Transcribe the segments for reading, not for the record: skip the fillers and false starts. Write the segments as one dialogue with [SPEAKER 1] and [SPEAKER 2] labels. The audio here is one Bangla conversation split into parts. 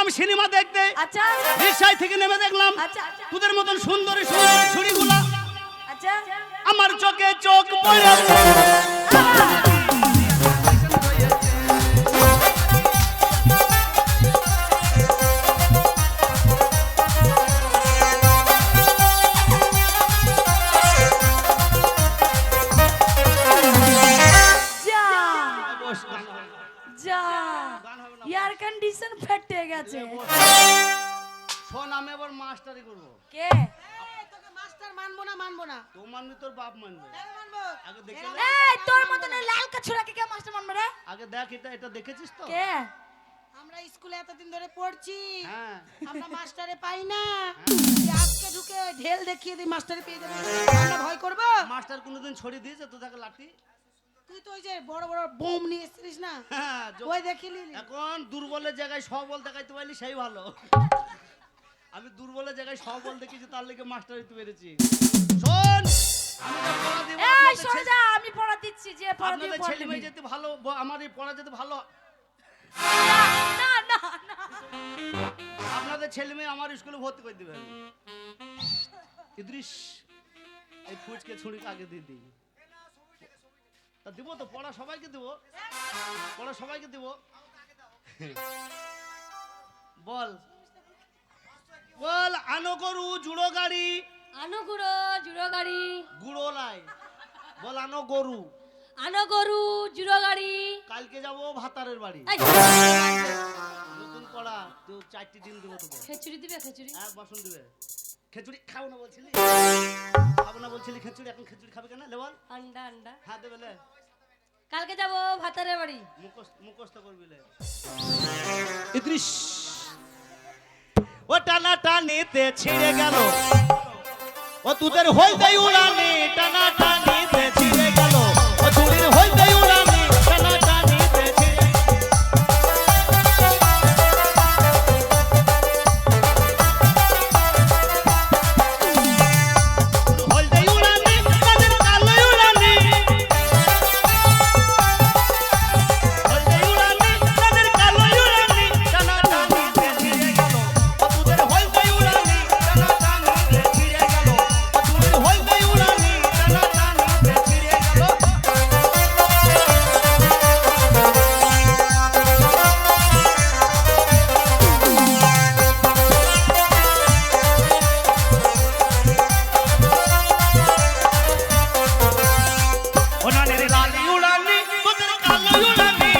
[SPEAKER 1] গেলাম সিনেমা দেখতে।
[SPEAKER 2] আচ্ছা
[SPEAKER 1] রিক্সায় থেকে নেমে দেখলাম
[SPEAKER 2] আচ্ছা
[SPEAKER 1] তোদের মতন সুন্দরী সুন্দরী ছুরিগুলা
[SPEAKER 2] আচ্ছা
[SPEAKER 1] আমার চোখে চোখ পড়েছে।
[SPEAKER 2] যা এয়ার কন্ডিশন ফেটে গেছে।
[SPEAKER 1] শোন আমি আবার মাস্টারি করবো।
[SPEAKER 2] কে
[SPEAKER 3] তোকে মাস্টার মানবো না
[SPEAKER 1] তো মানবি তোর বাপ মানবে।
[SPEAKER 3] কেন মানবো?
[SPEAKER 1] আগে দেখে
[SPEAKER 2] এই তোর মতন এই লাল কাছুরাকে কে মাস্টার মানবে রে?
[SPEAKER 1] আগে দেখ এটা দেখেছিস তো?
[SPEAKER 2] কে
[SPEAKER 3] আমরা স্কুলে এতদিন ধরে পড়ছি,
[SPEAKER 1] হ্যাঁ
[SPEAKER 3] আমরা মাস্টারে পাই না। তুই আজকে ঢুকে ঢেল দেখিয়ে দিই মাস্টারে পেয়ে যাবে, আমরা ভয় করব?
[SPEAKER 1] মাস্টার কোনোদিন ছড়িয়ে দিয়েছে তো তাকে লাঠি?
[SPEAKER 3] তুই তো ওই যে বড় বড় বোম নিয়ে এসেছিস না,
[SPEAKER 1] হ্যাঁ,
[SPEAKER 3] ওই দেখিলি।
[SPEAKER 1] এখন দুর্বলের জায়গায় সবল দেখাইতে পারলি সেই ভালো। আমি দুর্বলের জায়গায় সবল দেখেছি তার লেগে মাস্টার হইতে পেরেছি। শোন
[SPEAKER 2] এই সরে যা, আমি পড়া দিচ্ছি যে পড়া দিয়ে
[SPEAKER 1] আপনাদের
[SPEAKER 2] পড়া
[SPEAKER 1] ছেলে মেয়ে যেতে ভালো, আমার এই পড়া যেতে ভালো।
[SPEAKER 2] না না না
[SPEAKER 1] আপনাদের ছেলে মেয়ে আমার স্কুলে ভর্তি করে দিবেন। ইদ্রিস এই ফুচকে ছুরিকে আগে দিয়ে দিই। তা দিব তো, পড়া সবাইকে দিব, পড়া সবাইকে দিব। বল বল আনো গরু জুড়ো গাড়ি,
[SPEAKER 2] আনো গুড়ো জুড়ো গাড়ি,
[SPEAKER 1] গুড়ো লাই। বল আনো গরু,
[SPEAKER 2] আনো গরু জুড়ো গাড়ি।
[SPEAKER 1] কালকে যাব ভাতারের বাড়ি।
[SPEAKER 2] এই,
[SPEAKER 1] নতুন পড়া তো 4টি ডিম দেবো তোকে।
[SPEAKER 2] খিচুড়ি দিবে খিচুড়ি?
[SPEAKER 1] এক বাসন দিবে। খিচুড়ি খাও না বলছিলি? খাবো না বলছিলি খিচুড়ি, এখন খিচুড়ি খাবে কেন? লেবল
[SPEAKER 2] আন্ডা আন্ডা।
[SPEAKER 1] হ্যাঁ দেবে লে।
[SPEAKER 2] কালকে যাব ভাতারের বাড়ি।
[SPEAKER 1] মুখস্থ করবি লে। ইদ্রিস ও টানা টানিতে ছিঁড়ে গেল, ও তোদের হইতে উড়ানি টানা টানিতে ছিঁড়ে গেল, ও চুরির হইতে উড়ানি টানা টানিতে ছিঁড়ে হইতে উড়ানি তাদের কালো উড়ানি, হইতে উড়ানি তাদের কালো উড়ানি টানা টানিতে ছিঁড়ে গেল, ও তোদের হইতে উড়ানি টানা টানিতে ছিঁড়ে গেল, ও চুরির হইতে উড়ানি টানা টানিতে ছিঁড়ে গেল। ওনানের লালি উড়ানি তোদের কালো উড়ানি,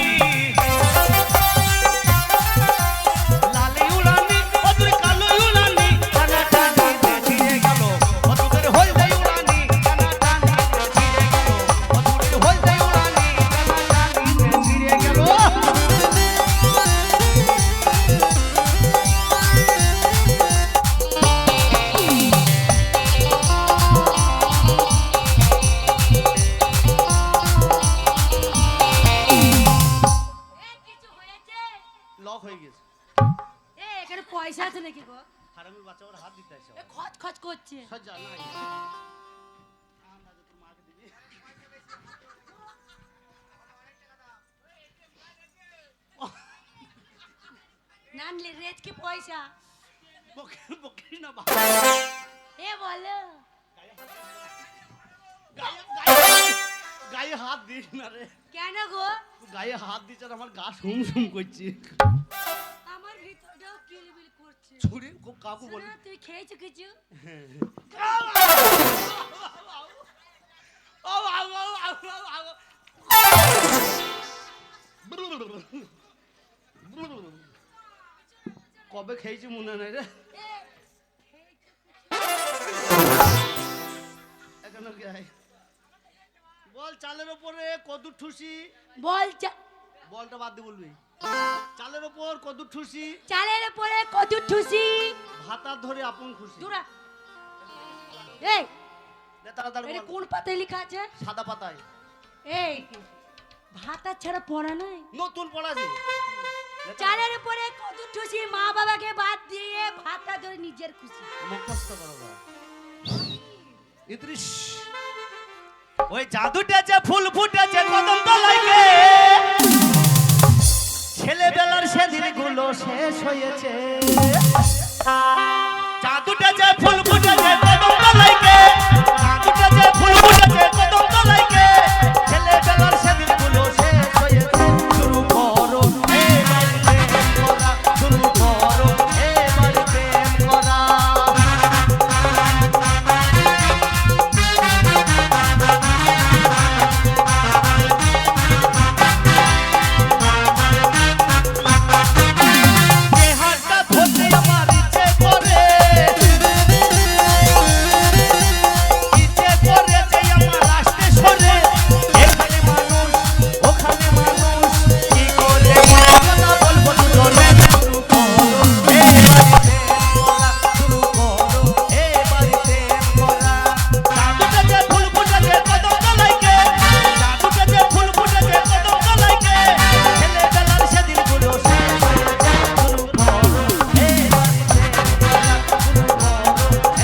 [SPEAKER 1] লালি উড়ানি ওদের কালো উড়ানি টানা টানিতে ছিঁড়ে গেল, ও তোদের হইতে উড়ানি টানা টানিতে ছিঁড়ে গেল, ও তোদের হইতে উড়ানি টানা টানিতে ছিঁড়ে গেল।
[SPEAKER 2] কিছু হয়েছে?
[SPEAKER 1] লক হয়ে গেছে।
[SPEAKER 2] এখানে পয়সা আছে নাকি গো?
[SPEAKER 1] হারামির বাচ্চা ওর হাত দিতে আসে।
[SPEAKER 2] খচ খচ করছে।
[SPEAKER 1] সজ্জা নাই। আমরা তো তোর মাকে দিবি।
[SPEAKER 2] নানলে রেট কি পয়সা?
[SPEAKER 1] বকিস না বাবা।
[SPEAKER 2] এ বলো
[SPEAKER 1] গায়ে হাত দিস না রে।
[SPEAKER 2] কেন গো?
[SPEAKER 1] গায়ে হাত দিস আর আমার গা শুম শুম করছে।
[SPEAKER 2] আমার ভিতরটাও কিলবিল করছে।
[SPEAKER 1] ছুরি কাকু বলে
[SPEAKER 2] না তুই খেয়েছো কিছু?
[SPEAKER 1] কবে খেয়েছি মনে নাই রে। এখনো গায়ে বল চালের উপরে কদু ঠুসি।
[SPEAKER 2] বল
[SPEAKER 1] বলটা বাদ দিয়ে বলবি। চালের উপর কদু ঠুসি,
[SPEAKER 2] চালের উপরে কদু ঠুসি,
[SPEAKER 1] ভাতা ধরে আপন খুশি।
[SPEAKER 2] দূরা এই
[SPEAKER 1] দে তাড়াতাড়ি
[SPEAKER 2] এটা
[SPEAKER 1] বল।
[SPEAKER 2] কোন পাতায় লেখা আছে?
[SPEAKER 1] সাদা পাতায়।
[SPEAKER 2] এই ভাতা ছাড়া পড়া নাই।
[SPEAKER 1] নতুন পড়া আছে।
[SPEAKER 2] চালের উপরে কদু ঠুসি, মা বাবাকে বাদ দিয়ে ভাতা ধরে নিজের খুশি।
[SPEAKER 1] মুখস্থ করো না। ইদ্রিস ওই জাদুটাছে ফুল ফুটেছে কদম তলায় গে, ছেলেবেলার সেদিন গুলো শেষ হয়েছে চাঁদ উঠেছে ফুল ফুটেছে কদম তলাইকে চাঁদ উঠেছে ফুল ফুটেছে কদম তলাইকে ছেলেবেলার সেদিনগুলো শেষ হয়েছে শুরু করো এবার প্রেম করা শুরু করো এবার প্রেম করা যে হাতটা ধরতে আমার ইচ্ছে করে যে আমার আসতে সরে এখানে মানুষ ওখানে মানুষ কি করে কথা বলবো দুজনে শুরু করো এবার প্রেম করা চাঁদ উঠেছে ফুল ফুটেছে কদম তলাইকে চাঁদ উঠেছে ফুল ফুটেছে কদম তলাইকে ছেলেবেলার সেদিনগুলো শেষ হয়েছে শুরু করো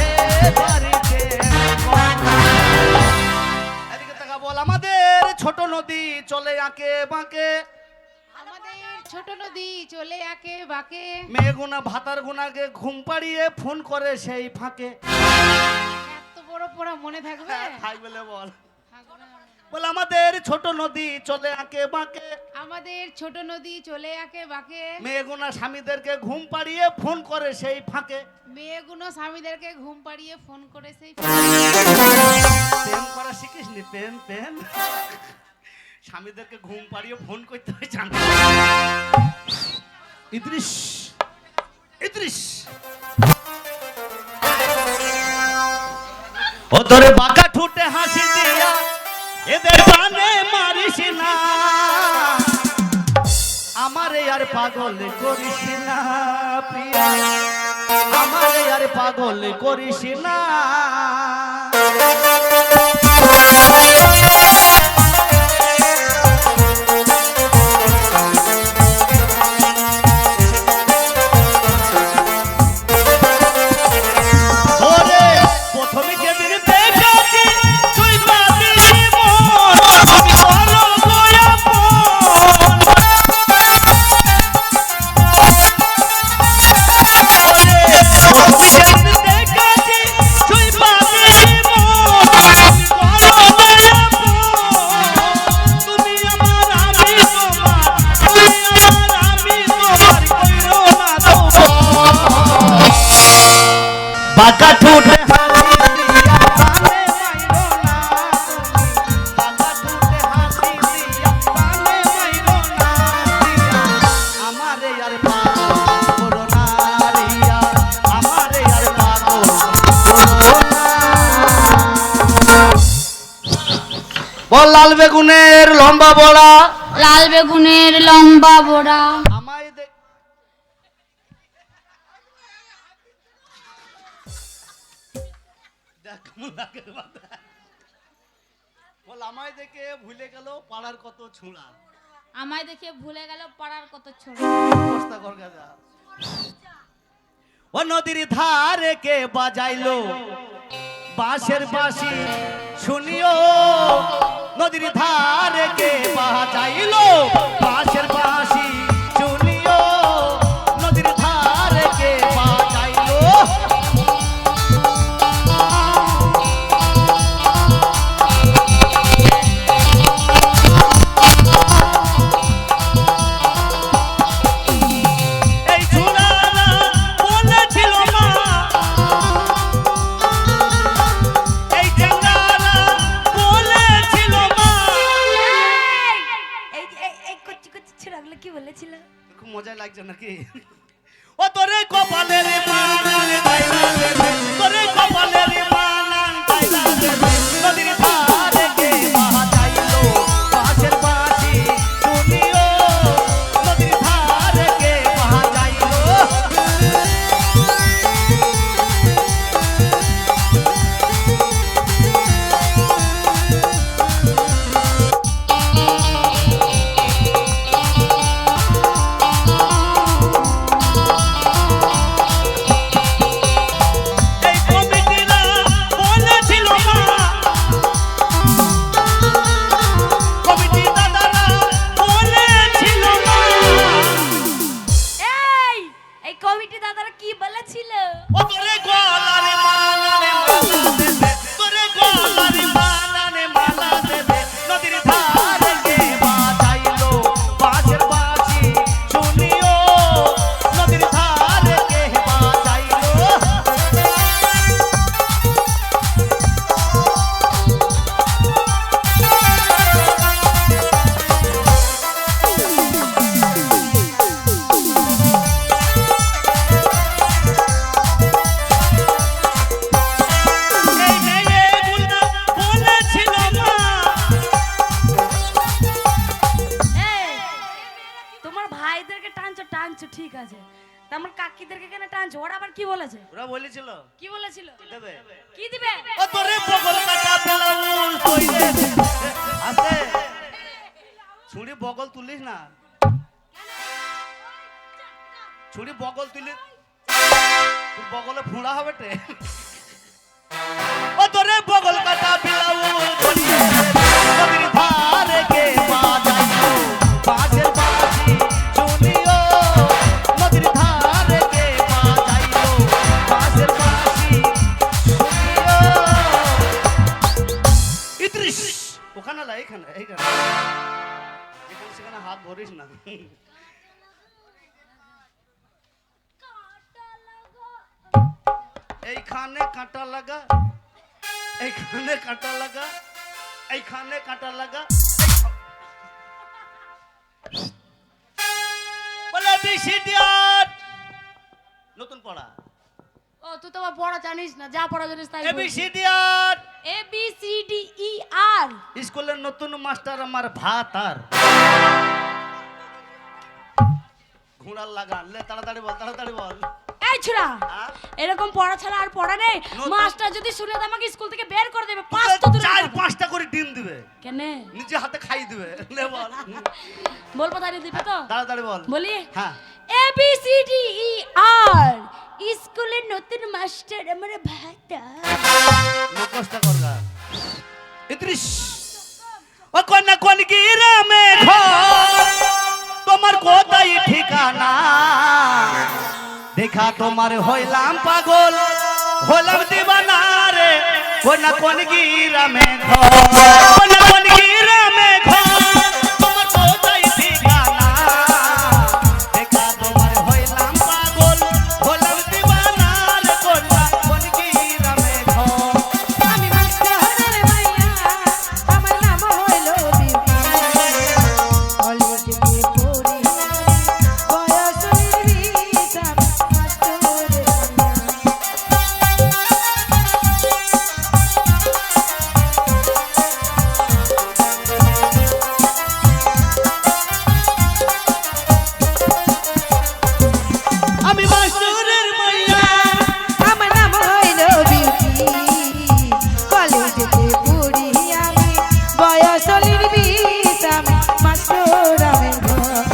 [SPEAKER 1] এবার এদিকে তাকা বল আমাদের ছোট নদী চলে আঁকে বাঁকে
[SPEAKER 4] আমাদের ছোট নদী চলে আঁকে বাঁকে
[SPEAKER 1] মেয়েগুনা ভাতার গুনাকে ঘুম পাড়িয়ে ফোন করে সেই ফাঁকে
[SPEAKER 4] এত বড় পড়া মনে থাকবে
[SPEAKER 1] থাক বলে বল
[SPEAKER 4] থাকবে না।
[SPEAKER 1] বল আমাদের ছোট নদী চলে আঁকে বাঁকে
[SPEAKER 4] আমাদের ছোট নদী চলে আঁকে বাঁকে
[SPEAKER 1] মেয়েগুনা স্বামীদেরকে ঘুম পাড়িয়ে ফোন করে সেই ফাঁকে
[SPEAKER 4] মেয়েগুলো স্বামীদেরকে ঘুম পাড়িয়ে ফোন করে সেই
[SPEAKER 1] প্রেম করা শিখিস নি প্রেম প্রেম স্বামীদেরকে ঘুম পাড়িয়ে ফোন করতে হয় জান ইদ্রিস ইদ্রিস ও তোরে বাঁকা ঠুটে হাসি দিয়া এদের কানে মারিস না আমারে আর পাগল করিস না প্রিয়া আমারে আর পাগল করিস না ওরে প্রথমে যেদিন দেখেছি তুই বাদিস মন আমি বলো গোয়া মন ওরে প্রথমে যেদিন দেখেছি তুই বাদিস মন আমি বলো গোয়া মন তুমি আমার আমি তোমার তুমি আমার আমি তোমার কইরো না তো বাঁকা ঠোঁটে হাসি দিয়া প্রাণে মাইরো না তুমি বাঁকা ঠোঁটে হাসি দিয়া প্রাণে মাইরো না রিয়া আমারে আর পাগল করো না রিয়া আমারে আর পাগল করো না বল লাল বেগুনের লম্বা বড়া
[SPEAKER 2] লাল বেগুনের লম্বা বড়া
[SPEAKER 1] আমায় দেখ দেখ কেমন লাগে বাবা। বল আমায় দেখে ভুলে গেল পাড়ার কত ছুঁড়া
[SPEAKER 2] আমায় দেখে ভুলে গেল পাড়ার কত ছোট
[SPEAKER 1] অবস্থা কর গাজা ও নদীর ধারে কে বাজাইলো বাঁশের বাঁশি শুনিও নদীর ধারে কে বাজাইলো বাঁশের বাঁশি শুনিও নদীর ধারে কে বাজাইলো এই ঝুলারা বলেছিল মা এই জাঙ্গারা বলেছিল মা
[SPEAKER 2] এই কচ্ছি কচ্ছি ছেড়াগুলো কি বলেছিল
[SPEAKER 1] খুব মজা লাগছে নাকি ও তোরে কপালের মানান তাইলা দেবে তোরে কপালের মানান তাইলা দেবে নদীর ধারে কে বাজাইলো বাঁশের বাঁশি শুনিও নদীর ধারে কে বাজাইলো এই কমিটির
[SPEAKER 2] ঠিক আছে। তা আমার কাকিদেরকে কেন টানছো? ওরা আবার কি বলেছে?
[SPEAKER 1] ওরা বলেছিল
[SPEAKER 2] কি বলেছিল?
[SPEAKER 1] দেবে
[SPEAKER 2] কি দিবে?
[SPEAKER 1] ও তোরে বগল কাটা ব্লাউজ কইরে আছে ছুরি বগল তুলিস না, ছুরি বগল তুলি তোর বগলে ফোঁড়া হবে তে। ও তোরে বগল কাটা ব্লাউজ কইরে নদীর ধারে কে বাজাইলো বাজের বাজি শুনিও, নদীর ধারে কে বাজাইলো বাজের বাজি শুনিও। ইদ্রিস ওখানে লা এইখানে এইখানে যেখানে সেখানে হাত ধরিস না। এইখানে কাঁটা লাগা, এইখানে কাঁটা লাগা, এইখানে কাঁটা লাগা, বলে বিসিডিয়ার নতুন পড়া
[SPEAKER 2] ও তুই তো আবার পড়া জানিস না, যা পড়া জানিস তাই বল।
[SPEAKER 1] এবিসিডিয়ার
[SPEAKER 2] A B C D E আর।
[SPEAKER 1] স্কুলের নতুন মাস্টার আমার ভাত আর ঘোড়ার লাগান লে তাড়াতাড়ি বল তাড়াতাড়ি বল।
[SPEAKER 2] এই ছুরা,
[SPEAKER 1] আ?
[SPEAKER 2] এরকম পড়া ছাড়া আর পড়া নেই।
[SPEAKER 1] নতুন-
[SPEAKER 2] মাস্টার যদি শুনে তো আমাকে স্কুল থেকে বের করে দেবে।
[SPEAKER 1] তোকে
[SPEAKER 2] পাঁচটা দূরে
[SPEAKER 1] চার পাঁচটা করে ডিম দিবে,
[SPEAKER 2] কেন
[SPEAKER 1] নিজে হাতে খাই দিবে। লে বল
[SPEAKER 2] বলবো তাহলে দিবে তো?
[SPEAKER 1] তাড়াতাড়ি বল।
[SPEAKER 2] বলি
[SPEAKER 1] হ্যাঁ
[SPEAKER 2] A B C D E আর। স্কুলের নতুন মাস্টার আমার ভাতা।
[SPEAKER 1] মুখস্থ করগা ইদ্রিস ও কোন কোন গ্রামে ঘর তোমার কোথায় ঠিকানা, দেখা তোমার হইলাম পাগল হইলাম দিবানা রে, কোন কোন গ্রামে ঘর কোন কোন গ্রামে ঘর তোমার কোথায় ঠিকানা, দেখা তোমার হইলাম পাগল হইলাম দিবানা রে, কোন কোন গ্রামে ঘর।
[SPEAKER 3] আমি মাস্টারের মাইয়া, আমার নাম হইল বিউটি। কলেজে পড়ি, বয়স নির্বিষ, আমি মাস্টারের মাইয়া।
[SPEAKER 1] আমি মাস্টারের মাইয়া
[SPEAKER 3] আমার নাম হইল বিউটি। কলেজে পড়ি আমি, বয়স নির্বিষ, আমি মাস্টারের ঘর।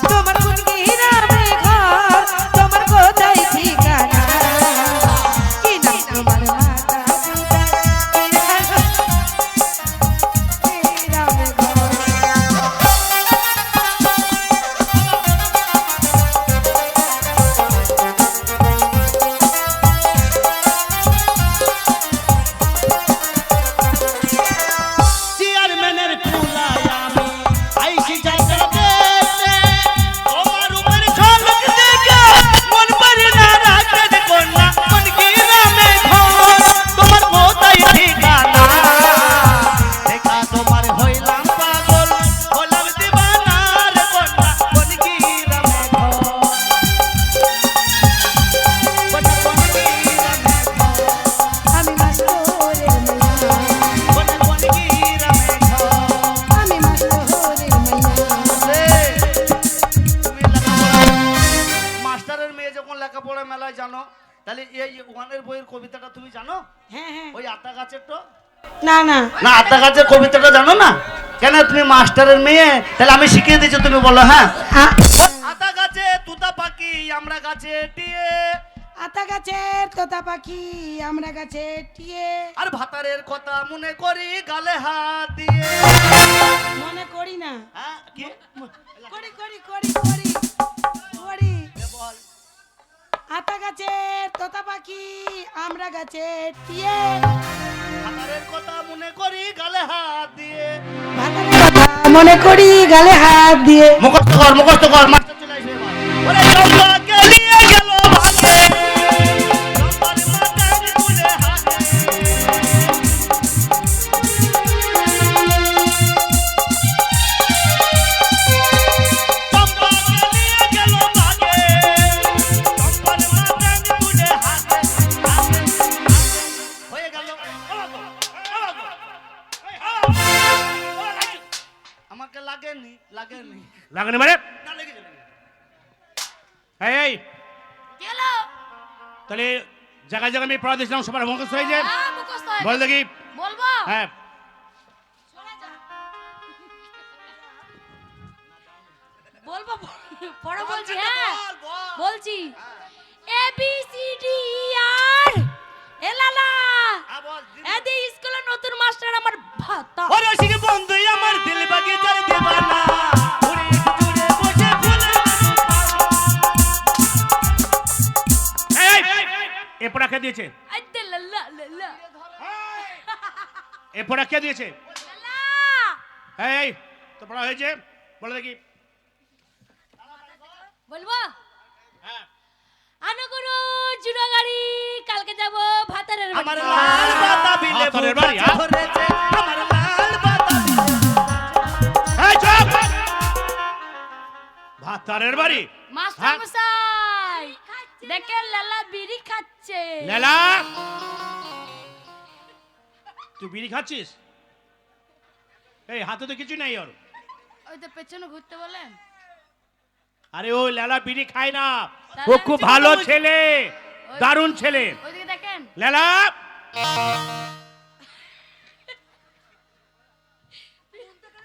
[SPEAKER 3] তোমার কোন গ্রামে ঘর, তোমার কোথায় ঠিকানা, কি নাম তোমার মাতা পিতা, কি গ্রামে ঘর।
[SPEAKER 1] চেয়ারম্যানের কুলায় আমি আইসি যাইতে দেখতে, তোমার উপর ঝলক দেখে মন পারে না রাখতে কন্যা, কোন গ্রামে ঘর তোমার কোথায় ঠিকানা, দেখা তোমার হইলাম পাগল হইলাম দিবানা রে, কন্যা কোন গ্রামে ঘর কোন কোন গ্রামে ঘর
[SPEAKER 3] আমি মাস্টারের মাইয়া,
[SPEAKER 1] কোন কোন গ্রামে ঘর।
[SPEAKER 3] আমি মাস্টারের মাইয়া।
[SPEAKER 1] মাস্টারের মেয়ে যখন লেখাপড়া মেলায় জানো, তাহলে এই ওয়ানের বইয়ের কবিতাটা তুমি জানো?
[SPEAKER 3] হ্যাঁ হ্যাঁ।
[SPEAKER 1] ওই আতা গাছের তো
[SPEAKER 3] না না,
[SPEAKER 1] না, আতা গাছের কবিতাটা জানো না? কেন তুমি মাস্টারের মেয়ে, তাহলে আমি শিখিয়ে দিচ্ছি, তুমি বলো। হ্যাঁ আতা গাছে তুতা পাখি আমরা গাছে টিয়ে,
[SPEAKER 3] আতা গাছের তোতা পাখি আমরা গাছে টিয়ে,
[SPEAKER 1] আর ভাতারের কথা মনে করি গালে হাত দিয়ে।
[SPEAKER 3] মনে করি না,
[SPEAKER 1] হ্যাঁ কি
[SPEAKER 3] করি করি করি করি করি।
[SPEAKER 1] এ বল।
[SPEAKER 3] আতা গাছের তোতা পাখি আমরা গাছে টিয়ে,
[SPEAKER 1] ভাতারের কথা মনে করি গালে হাত দিয়ে।
[SPEAKER 3] ভাতারের কথা মনে করি গালে হাত দিয়ে।
[SPEAKER 1] মুখস্থ কর মাস্টার চলে আসবে এবার। ওরে চম্পাকে নিয়ে গেল ভাগে, চম্পার মাথায় তুলে হাগে। চম্পাকে নিয়ে গেল ভাগে, চম্পার মাথায় তুলে হাগে, হাগে, হাগে। হয়ে গেল। আমাকে লাগেনি
[SPEAKER 5] লাগেনি মানে
[SPEAKER 1] না লেগেছে
[SPEAKER 5] এই
[SPEAKER 2] গেল
[SPEAKER 5] তাহলে জায়গায় জায়গায় আমি পড়া দিয়েছিলাম সবার মুখস্থ হয়েছে
[SPEAKER 2] হ্যাঁ মুখস্থ হয়ে
[SPEAKER 5] বল
[SPEAKER 2] গেছে।
[SPEAKER 5] দেখি
[SPEAKER 2] বলবো
[SPEAKER 5] হ্যাঁ
[SPEAKER 2] বলবো পড়া বলছি হ্যাঁ বলছি এ বি সি ডি আর এলালা এদি স্কুলে নতুন মাস্টার আমার ভাতা
[SPEAKER 1] ওরে শিখে বন্ধু আমার দিল বাগিচার দেবানা ওরে দূরে বসে ফুলের
[SPEAKER 5] এই এ পড়া কে দিয়েছে
[SPEAKER 2] আইতে লালা লালা
[SPEAKER 5] এ পড়া কে দিয়েছে
[SPEAKER 2] লালা
[SPEAKER 5] এই তো পড়া হয়েছে বলে দেখি
[SPEAKER 2] বলবো
[SPEAKER 5] হ্যাঁ
[SPEAKER 2] আনুগুরু জুড়ো গাড়ি কালকে যাব ভাতারের বাড়ি।
[SPEAKER 1] আমার লাল পাতা বিলে
[SPEAKER 5] ভাতারের বাড়ি, হ্যাঁ?
[SPEAKER 1] ধরেছে আমার লাল পাতা
[SPEAKER 5] এই চুপ ভাতারের বাড়ি
[SPEAKER 2] মাস্টার
[SPEAKER 5] হ্যাঁ?
[SPEAKER 2] মশাই দেখে লালা বিড়ি খাচ্ছে
[SPEAKER 5] লেলা তুই বিড়ি খাচ্ছিস এই হাতে তো কিছু নেই ওর
[SPEAKER 2] ওই তো পেছনে ঘুরতে বলেন
[SPEAKER 5] আরে ও লেলা বিড়ি খায় না ও
[SPEAKER 2] তাহলে?
[SPEAKER 5] খুব ভালো ছেলে দারুণ ছেলে
[SPEAKER 2] ওইদিকে দেখেন
[SPEAKER 5] লেলা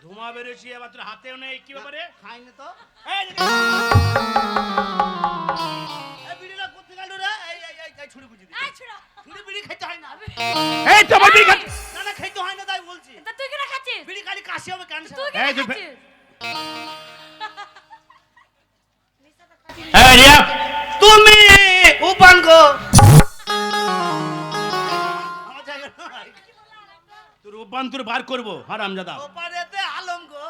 [SPEAKER 5] ধোঁয়া বেরোছি এবার তোর হাতেও নেই কি ব্যাপারে
[SPEAKER 1] খাইনি তো
[SPEAKER 5] এই দেখি।
[SPEAKER 1] এই বিড়িটা করতে গেল রে এই ছুরি বুঝি দি
[SPEAKER 2] এই ছোড়া
[SPEAKER 1] ছুরি বিড়ি খেতে হয় না
[SPEAKER 5] এই তো আমার বিড়ি খাচ্ছিস
[SPEAKER 1] না না খেতে হয় না তাই বলছি
[SPEAKER 2] তা তুই কেন খাচ্ছিস
[SPEAKER 1] বিড়ি খালি কাশি হবে ক্যান্সার
[SPEAKER 2] তুই কেন
[SPEAKER 5] এই তুই
[SPEAKER 2] খাচ্ছিস
[SPEAKER 5] এই রিয়া
[SPEAKER 1] তুমি উপাঙ্গ আমার জায়গা নয়
[SPEAKER 5] তোর রূপান্তর বার করবো হারামজাদা
[SPEAKER 1] ওপারেতে আলম গো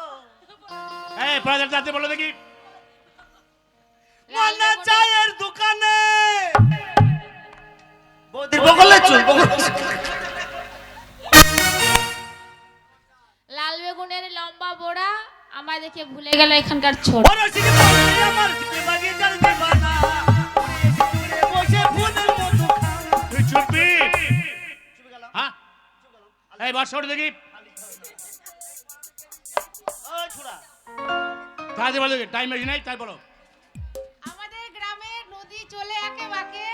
[SPEAKER 5] এই প্রাজার যাতে বলো দেখি
[SPEAKER 1] মনে চায়ের দোকানে বৌদির বগলে চুল বগলে
[SPEAKER 4] লাল বেগুনের লম্বা বোড়া আমার দেখে ভুলে গেল এখানকার ছোট
[SPEAKER 1] ওরে শিখে বন্ধু আমার দিলে বাগিচার দেবানা ওরে এসে দূরে বসে ফুলের মতো
[SPEAKER 5] তুই ছুটবি
[SPEAKER 1] চুপ গেলাম
[SPEAKER 5] হ্যাঁ এই বাস ওঠ দেখি
[SPEAKER 1] ও ছুড়া
[SPEAKER 5] তাড়াতাড়ি বলো দেখি টাইম বেশি নাই তাই বলো
[SPEAKER 4] আমাদের গ্রামে নদী চলে আঁকে বাঁকে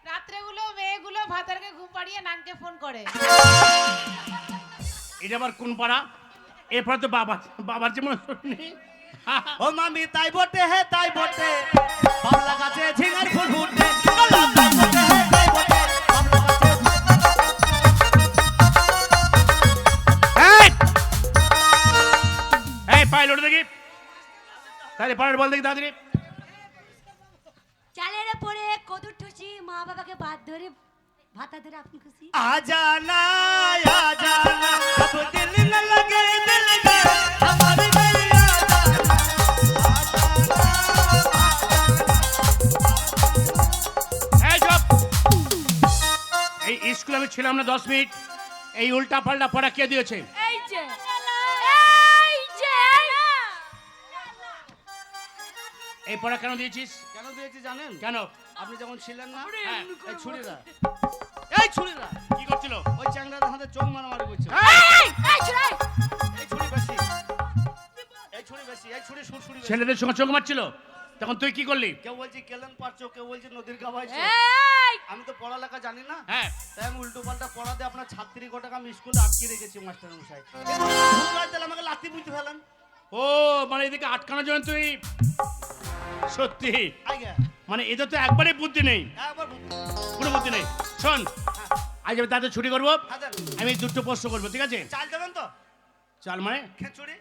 [SPEAKER 4] রাত্রেগুলো মেয়েগুলো ভাতারকে ঘুম পাড়িয়ে নানকে ফোন করে
[SPEAKER 5] এটা আবার কোন পাড়া এরপরে তো বাবার যেমন নেই
[SPEAKER 1] ও মামি তাই বটে হে তাই বটে বাবলা গাছে ঝিঙার ফুল ফুটে গলা তাই বটে হে তাই বটে বাবলা গাছে
[SPEAKER 5] এই এই পায়ে লোট দেখি তাহলে পাড়ার বল দেখি তাড়াতাড়ি
[SPEAKER 2] চালের পরে কদু ঠুসি মা বাবাকে বাদ ধরে ভাতা ধরে আপনি খুশি
[SPEAKER 1] आजाना आजाना अब दिल न लगे दिल में हमारे दिल
[SPEAKER 5] এই চুপ এই স্কুলে আমি ছিলাম না 10 মিনিট এই উল্টা পাল্টা পড়া কে দিয়েছে
[SPEAKER 2] এই যে এই যে
[SPEAKER 5] এই পড়া কেন দিয়েছিস
[SPEAKER 1] কেন দিয়েছি জানেন
[SPEAKER 5] কেন
[SPEAKER 1] আপনি যখন ছিলেন না
[SPEAKER 5] হ্যাঁ
[SPEAKER 1] এই ছুরিরা
[SPEAKER 5] কি করছিল
[SPEAKER 1] ওই চ্যাংড়াদের হাতে চোখ মারামারি করছিল
[SPEAKER 2] এই ছড়াই
[SPEAKER 1] এই ছুরি বেশি এই ছুরি বেশি এই ছুরি সুরসুরি বেশি
[SPEAKER 5] ছেলেদের সঙ্গে চোখ মারছিল তখন তুই কি করলি
[SPEAKER 1] কেউ বলছি কেলেন পারছো কেউ বলছে নদীর গাবাইছো
[SPEAKER 2] এই
[SPEAKER 1] আমি তো পড়ালেখা জানি না
[SPEAKER 5] হ্যাঁ
[SPEAKER 1] তাই আমি উল্টো পাল্টা পড়া দিয়ে আপনার ছাত্রী গোটাকে আমি স্কুলে আটকে রেখেছি মাস্টার মশাই তাহলে আমাকে লাথি বুঝতে ফেলেন
[SPEAKER 5] ও মানে এদিকে আটকানোর জন্য তুই সত্যি
[SPEAKER 1] আগে
[SPEAKER 5] মানে এদের তো একবারে বুদ্ধি নেই
[SPEAKER 1] একবার বুঝতে
[SPEAKER 5] কোনো বুদ্ধি নেই শোন আজ আমি তাদের ছুটি করবো
[SPEAKER 1] হাজার
[SPEAKER 5] আমি দুটো প্রশ্ন করবো ঠিক আছে
[SPEAKER 1] চাল দেবেন তো
[SPEAKER 5] চাল মানে
[SPEAKER 1] খেচুড়ি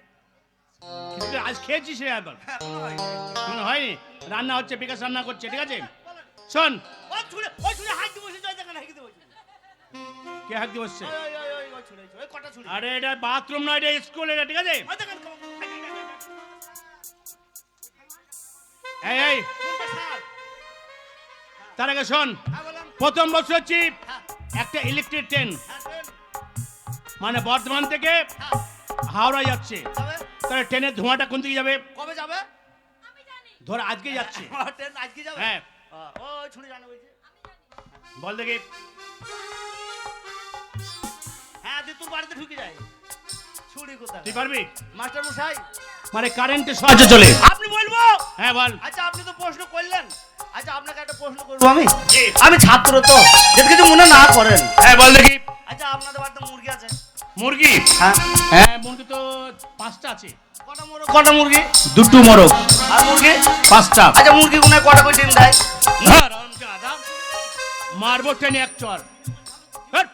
[SPEAKER 5] কিন্তু আজ খেয়েছিস রে একবার
[SPEAKER 1] হ্যাঁ কোনো হয়নি
[SPEAKER 5] মনে হয়নি রান্না হচ্ছে বিকাশ রান্না করছে ঠিক আছে শোন
[SPEAKER 1] ওই ছুরি হাত দিয়ে বসে জয় দেখেন হাত দিয়ে বসে
[SPEAKER 5] কে হাত দিয়ে বসছে
[SPEAKER 1] ওই ছুরি ওই কটা ছুরি
[SPEAKER 5] আরে এটা বাথরুম নয় এটা স্কুল এটা ঠিক আছে
[SPEAKER 1] ওই দেখেন
[SPEAKER 5] এই এই
[SPEAKER 1] কোনটা সার
[SPEAKER 5] তার আগে শোন
[SPEAKER 1] হ্যাঁ বললাম
[SPEAKER 5] প্রথম বছর হচ্ছে
[SPEAKER 1] হ্যাঁ
[SPEAKER 5] একটা ইলেকট্রিক ট্রেন
[SPEAKER 1] হ্যাঁ ট্রেন
[SPEAKER 5] মানে বর্ধমান থেকে
[SPEAKER 1] হ্যাঁ
[SPEAKER 5] হাওড়া যাচ্ছে
[SPEAKER 1] যাবে
[SPEAKER 5] তাহলে ট্রেনের ধোঁয়াটা কোন দিকে যাবে
[SPEAKER 1] কবে যাবে
[SPEAKER 5] ধর আজকে যাচ্ছে
[SPEAKER 1] ট্রেন আজকে যাবে
[SPEAKER 5] হ্যাঁ
[SPEAKER 1] ওই ছুরি জানো বলছে
[SPEAKER 5] বল দেখি
[SPEAKER 1] হ্যাঁ তুই তোর বাড়িতে ঢুকে যায় ছুরি কোথায়
[SPEAKER 5] তুই পারবি
[SPEAKER 1] মাস্টার মশাই
[SPEAKER 5] মানে কারেন্টের সাহায্যে চলে
[SPEAKER 1] আপনি বলবো
[SPEAKER 5] হ্যাঁ বল
[SPEAKER 1] আচ্ছা আপনি তো প্রশ্ন করলেন আচ্ছা আপনাকে একটা প্রশ্ন করবো আমি ছাত্র তো যদি কিছু মনে না করেন।
[SPEAKER 5] হ্যাঁ বল দেখি।
[SPEAKER 1] আচ্ছা আপনাদের বাড়িতে মুরগি আছে?
[SPEAKER 5] মুরগি?
[SPEAKER 1] হ্যাঁ।
[SPEAKER 5] হ্যাঁ মুরগি তো 5টা আছে।
[SPEAKER 1] কটা মুরগি?
[SPEAKER 5] 2টো মোরগ।
[SPEAKER 1] আর মুরগি?
[SPEAKER 5] 5টা।
[SPEAKER 1] আচ্ছা মুরগি গুনে কটা করে ডিম দেয়?
[SPEAKER 5] না রামজাদা মারবো টেনে এক চর। হ্যাট!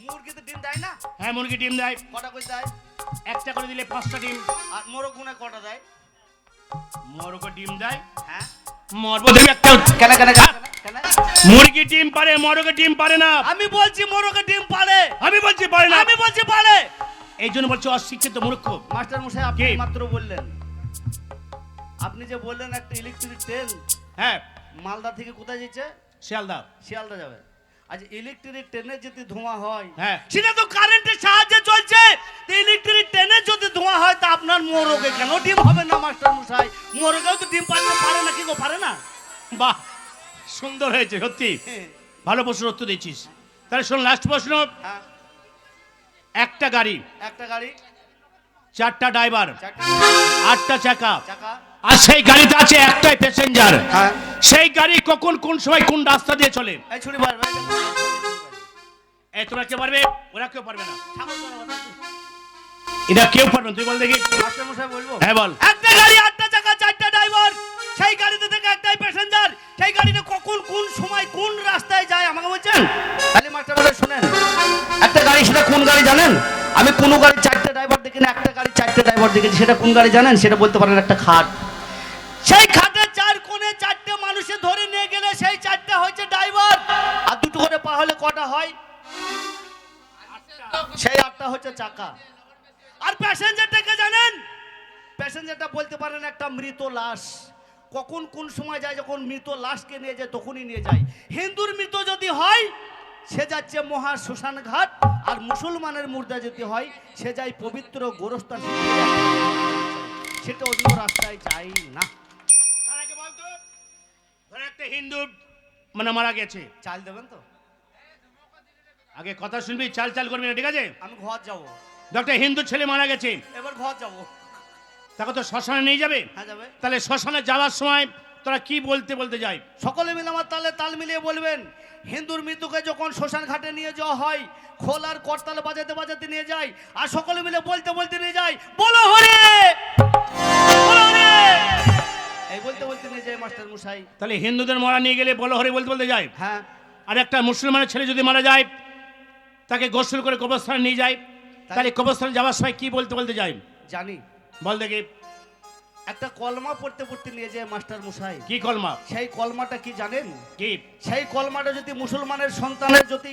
[SPEAKER 1] মুরগি তো ডিম দেয় না?
[SPEAKER 5] হ্যাঁ মুরগি ডিম দেয়।
[SPEAKER 1] কটা করে দেয়?
[SPEAKER 5] একটা করে দিলে 5টা ডিম।
[SPEAKER 1] আর মোরগ গুনে কটা দেয়?
[SPEAKER 5] মোরগ ডিম দেয়।
[SPEAKER 1] হ্যাঁ।
[SPEAKER 5] মারবো দেখি একটা।
[SPEAKER 1] কেন কেন কেন কেন?
[SPEAKER 5] মুরগি ডিম পারে, মোরগ ডিম পারে না।
[SPEAKER 1] আমি বলছি মোরগে ডিম পারে।
[SPEAKER 5] আমি বলছি পারে না।
[SPEAKER 1] আমি বলছি পারে।
[SPEAKER 5] এই জন্য বলছি অশিক্ষিত মূর্খ।
[SPEAKER 1] মাস্টার মশাই আপনি
[SPEAKER 5] কি?
[SPEAKER 1] মাত্র বললেন, আপনি যে বললেন একটা ইলেকট্রিক ট্রেন
[SPEAKER 5] হ্যাঁ
[SPEAKER 1] মালদা থেকে কোথায় যাচ্ছে?
[SPEAKER 5] শিয়ালদা।
[SPEAKER 1] শিয়ালদা যাবে। আচ্ছা ইলেকট্রিক ট্রেনে যদি ধোঁয়া হয়,
[SPEAKER 5] হ্যাঁ।
[SPEAKER 1] সেটা তো কারেন্টের সাহায্যে চলছে। তো ইলেকট্রিক ট্রেনে যদি ধোঁয়া হয় তা আপনার মোরগে কেন ডিম হবে না মাস্টার মশাই? মোরগেও তো ডিম পারতে পারে না, কি গো পারে না?
[SPEAKER 5] বাহ সুন্দর হয়েছে সত্যি,
[SPEAKER 1] হ্যাঁ।
[SPEAKER 5] ভালো প্রশ্ন উত্তর দিচ্ছিস। তাহলে শোন লাস্ট প্রশ্ন।
[SPEAKER 1] হ্যাঁ,
[SPEAKER 5] একটা গাড়ি,
[SPEAKER 1] একটা গাড়ি,
[SPEAKER 5] 4টা ড্রাইভার,
[SPEAKER 1] চাকা,
[SPEAKER 5] 8টা চাকা,
[SPEAKER 1] চাকা,
[SPEAKER 5] আর সেই গাড়িতে আছে একটাই প্যাসেঞ্জার।
[SPEAKER 1] হ্যাঁ।
[SPEAKER 5] সেই গাড়ি কখন কোন সময় কোন রাস্তা দিয়ে চলে?
[SPEAKER 1] এই ছুরি মারবে।
[SPEAKER 5] এই তোরা কেউ পারবে? ওরা কেউ পারবে না।
[SPEAKER 1] ঠাকুর বড় কথা।
[SPEAKER 5] এটা কেউ পারবে না, তুই বল দেখি।
[SPEAKER 1] মাস্টার মশাই বলবো?
[SPEAKER 5] হ্যাঁ বল।
[SPEAKER 1] একটা গাড়ি, 8টা চাকা, 4টা ড্রাইভার, সেই গাড়িতে থেকে একটাই প্যাসেঞ্জার। সেই গাড়িটা কখন কোন সময় কোন রাস্তায় যায় আমাকে বলছেন? তাহলে মাস্টার মশাই শুনেন, একটা গাড়ি সেটা কোন গাড়ি জানেন? আমি কোন গাড়ি 4টে ড্রাইভার দেখি না, একটা গাড়ি 4টে ড্রাইভার দেখেছি। সেটা কোন গাড়ি জানেন? সেটা বলতে পারেন একটা খাট। সেই খাটের 4 কোণে 4টে মানুষে ধরে নিয়ে গেলে সেই 4টে হচ্ছে ড্রাইভার। আর 2টো করে পা হলে কটা হয়? সেই 8টা হচ্ছে চাকা। আর প্যাসেঞ্জারটাকে জানেন? প্যাসেঞ্জারটা বলতে পারেন একটা মৃত লাশ। কখন কোন সময় যায়? যখন মৃত লাশকে নিয়ে যায় তখনই নিয়ে যায়। হিন্দুর মৃত যদি হয় সে যাচ্ছে মহা শ্মশান ঘাট, আর মুসলমানের মুর্দা যদি হয় সে যায় পবিত্র গোরস্থান। সেটা অন্য রাস্তায় যায় না।
[SPEAKER 5] তার আগে বলতো ধর একটা হিন্দু মানে মারা গেছে,
[SPEAKER 1] চাল দেবেন তো?
[SPEAKER 5] আগে কথা শুনবি, চাল চাল করবি না, ঠিক আছে?
[SPEAKER 1] আমি ঘর যাব।
[SPEAKER 5] একটা হিন্দু ছেলে মারা গেছে,
[SPEAKER 1] এবার ঘর যাব।
[SPEAKER 5] তাকে তো শ্মশানে নিয়ে যাবে।
[SPEAKER 1] হ্যাঁ যাবে।
[SPEAKER 5] তাহলে শ্মশানে যাওয়ার সময় তোরা কি বলতে বলতে যাই?
[SPEAKER 1] সকলে মিলে আমার তালে তাল মিলিয়ে বলবেন, হিন্দুর মৃত্যুকে যখন শ্মশান ঘাটে নিয়ে যাওয়া হয় খোল আর করতাল বাজাতে বাজাতে নিয়ে যায়, আর সকলে মিলে বলতে বলতে নিয়ে যায় বলো হরে, বলো হরে, এই বলতে বলতে নিয়ে যায় মাস্টার মশাই।
[SPEAKER 5] তাহলে হিন্দুদের মারা নিয়ে গেলে বলো হরে বলতে বলতে যায়।
[SPEAKER 1] হ্যাঁ।
[SPEAKER 5] আর একটা মুসলমানের ছেলে যদি মারা যায় তাকে গোসল করে কবরস্থানে নিয়ে যায়, তাহলে কবরস্থানে যাওয়ার সময় কি বলতে বলতে যায়?
[SPEAKER 1] জানি।
[SPEAKER 5] বল দেখি।
[SPEAKER 1] একটা কলমা পড়তে পড়তে নিয়ে যায় মাস্টার মশাই।
[SPEAKER 5] কি কলমা?
[SPEAKER 1] সেই কলমাটা কি জানেন?
[SPEAKER 5] কি?
[SPEAKER 1] সেই কলমাটা যদি মুসলমানের সন্তানের যদি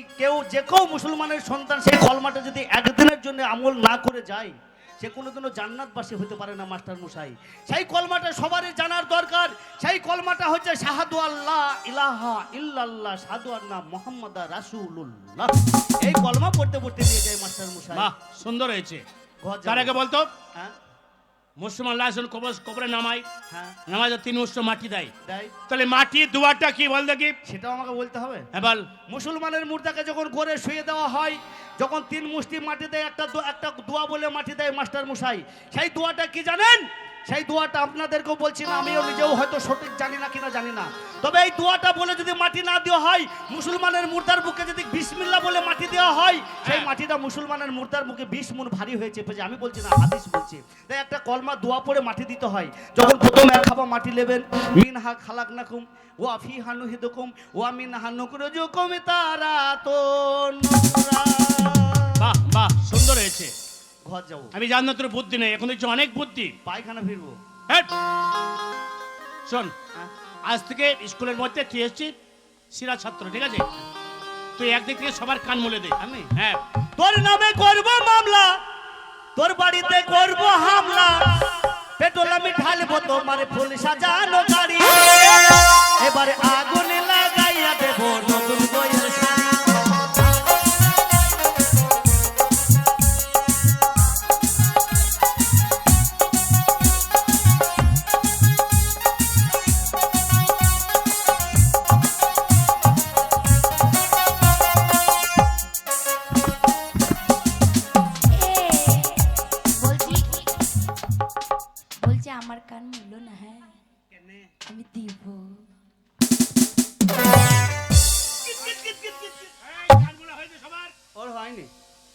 [SPEAKER 1] যে কেউ মুসলমানের সন্তান সেই কলমাটা যদি একদিনের জন্য আমল না করে যায় সে কোনোদিনও জান্নাতবাসী হতে পারে না মাস্টার মশাই। সেই কলমাটা সবারই জানার দরকার। সেই কলমাটা হচ্ছে শাহাদু আল্লাহ ইলাহা ইল্লাল্লাহ শাহাদু আন্না মুহাম্মাদা রাসূলুল্লাহ। এই কলমা পড়তে পড়তে নিয়ে যায় মাস্টার মশাই।
[SPEAKER 5] বাহ সুন্দর হয়েছে।
[SPEAKER 1] ঘর
[SPEAKER 5] তার
[SPEAKER 1] যাবো।
[SPEAKER 5] আগে বলতো
[SPEAKER 1] হ্যাঁ
[SPEAKER 5] মুসলমান লাশ কবরে নামায়,
[SPEAKER 1] হ্যাঁ
[SPEAKER 5] নামাজে 3 উষ্ণ মাটি দেয়,
[SPEAKER 1] দেয়।
[SPEAKER 5] তাহলে মাটি দুয়ারটা কি বল দেখি?
[SPEAKER 1] সেটাও আমাকে বলতে হবে।
[SPEAKER 5] হ্যাঁ বল।
[SPEAKER 1] মুসলমানের মুর্দাকে যখন ঘরে শুয়ে দেওয়া হয়, যখন 3 মুষ্টি মাটি দেয়, একটা দোয়া বলে মাটি দেয় মাস্টার মশাই। সেই দোয়াটা কি জানেন? সেই দোয়াটা আপনাদেরকেও বলছি না, আমিও নিজেও হয়তো সঠিক জানি না কিনা জানি না, তবে এই দোয়াটা বলে যদি মাটি না দেওয়া হয়, মুসলমানের মুর্দার বুকে যদি বিসমিল্লাহ বলে মাটি দেওয়া হয়, সেই মাটিটা মুসলমানের মুর্দার মুখে 20 মণ ভারী হয়ে চেপে যায়। আমি বলছি না, হাদিস বলছে। তাই একটা কলমা দোয়া পড়ে মাটি দিতে হয়। যখন প্রথম এক খাবা মাটি নেবেন, মিনহা খালাকনাকুম ওয়া ফিহা নুহিদুকুম ওয়া মিনহা নুখরিজুকুম তারাতুন নুরা।
[SPEAKER 5] বাহ বাহ সুন্দর হয়েছে।
[SPEAKER 1] ঘর যাবো।
[SPEAKER 5] আমি জানি না তোর বুদ্ধি নেই, এখন দেখছি অনেক বুদ্ধি।
[SPEAKER 1] পায়খানা ফিরবো।
[SPEAKER 5] হ্যাট! শোন,
[SPEAKER 1] হ্যাঁ।
[SPEAKER 5] আজ থেকে স্কুলের মধ্যে তুই এসেছিস সিরা ছাত্র, ঠিক আছে? তুই একদিক থেকে সবার কান মুলে দে।
[SPEAKER 1] আমি?
[SPEAKER 5] হ্যাঁ।
[SPEAKER 1] তোর নামে করব মামলা, তোর বাড়িতে করব হামলা, পেট্রোল আমি ঢালবো তোমার ফুল সাজানো গাড়ি, এবারে আগুন লাগাইয়া দেব নতুন বইয়ের শাড়ি।
[SPEAKER 2] বলছি আমার কান মুলো না। হ্যাঁ আমি দিব।
[SPEAKER 5] এই, গান বলা হয়েছে সবার?
[SPEAKER 1] ওর হয়নি,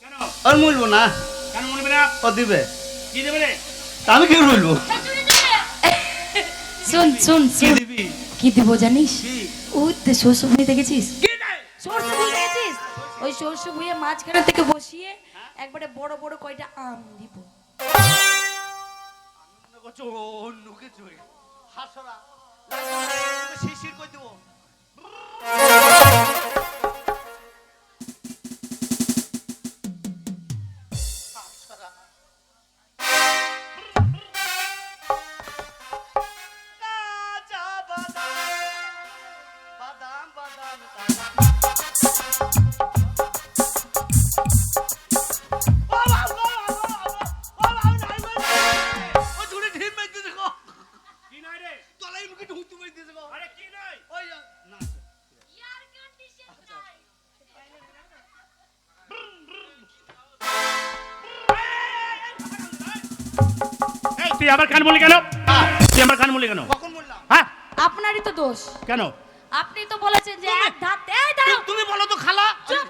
[SPEAKER 5] কেন?
[SPEAKER 1] ওর মূলবো না,
[SPEAKER 5] কেন মনে না?
[SPEAKER 1] ও দিবে,
[SPEAKER 5] কি দেবে রে?
[SPEAKER 1] তা আমি কি বলবো?
[SPEAKER 2] শুন শুন
[SPEAKER 1] কি
[SPEAKER 2] শুন,
[SPEAKER 1] দিবি?
[SPEAKER 2] কি দিব জানিস?
[SPEAKER 1] কি?
[SPEAKER 2] ওই তো সরষে ভুঁই দেখেছিস?
[SPEAKER 5] কি দেয়?
[SPEAKER 2] সরষে ভুঁই দেখেছিস? ওই সরষে ভুঁইয়ে মাঝখানে থেকে বসিয়ে একবারে বড় বড় কয়টা আম দিব।
[SPEAKER 1] মনে করছো অন্য কিছু? হাসরা শিশির কই দিব? কাঁচা বাদাম, বাদাম, বাদাম। ও জুড়ে ঢিম মেরে দিছে গো।
[SPEAKER 5] কি নয় রে?
[SPEAKER 1] তলাই মুখে ঢুকতে মেরে দিছে গো।
[SPEAKER 5] আরে কি নয়?
[SPEAKER 1] ওই না
[SPEAKER 5] এই, তুই আমার কান বলি কেন? তুই আমার কান বলি কেন?
[SPEAKER 1] কখন বললাম?
[SPEAKER 5] হ্যাঁ,
[SPEAKER 2] আপনারই তো দোষ।
[SPEAKER 5] কেন?
[SPEAKER 2] আপনি তো বলেছেন যে এক ধার, এই দাঁড়াও,
[SPEAKER 1] তুমি বলো তো খালা।
[SPEAKER 2] চুপ।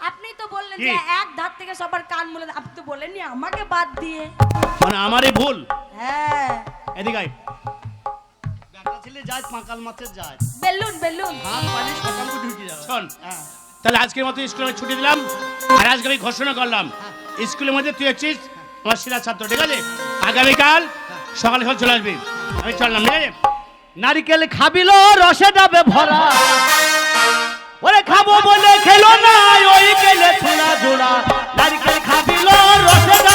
[SPEAKER 2] আপনি তো বললেন
[SPEAKER 5] কি?
[SPEAKER 2] যে এক ধার থেকে সবার কান মুলে, আপনি তো বলেননি আমাকে বাদ দিয়ে।
[SPEAKER 5] মানে আমারই ভুল।
[SPEAKER 2] হ্যাঁ,
[SPEAKER 5] এদিকে আয়।
[SPEAKER 1] বেটা ছেলে যায় পাঁকাল মাছের যায়।
[SPEAKER 2] Balloon balloon.
[SPEAKER 1] হাত পানি সকাল করে ঢুকে যাবে।
[SPEAKER 5] শোন,
[SPEAKER 1] হ্যাঁ।
[SPEAKER 5] তাহলে আজকের মতো স্কুলে ছুটি দিলাম, আর আজকে আমি ঘোষণা করলাম স্কুলের মধ্যে তুই হচ্ছিস আমার সেরা ছাত্র, ঠিক আছে? আগামীকাল সকালে সকাল চলে আসবি, আমি চললাম, ঠিক আছে?
[SPEAKER 1] নারিকেল খাবিল রসে যাবে ভরা, ওরে খাবো বলে খেলো না, ওই গেলে ছোড়া জোড়া। নারিকেল খাবিল রসে যাবে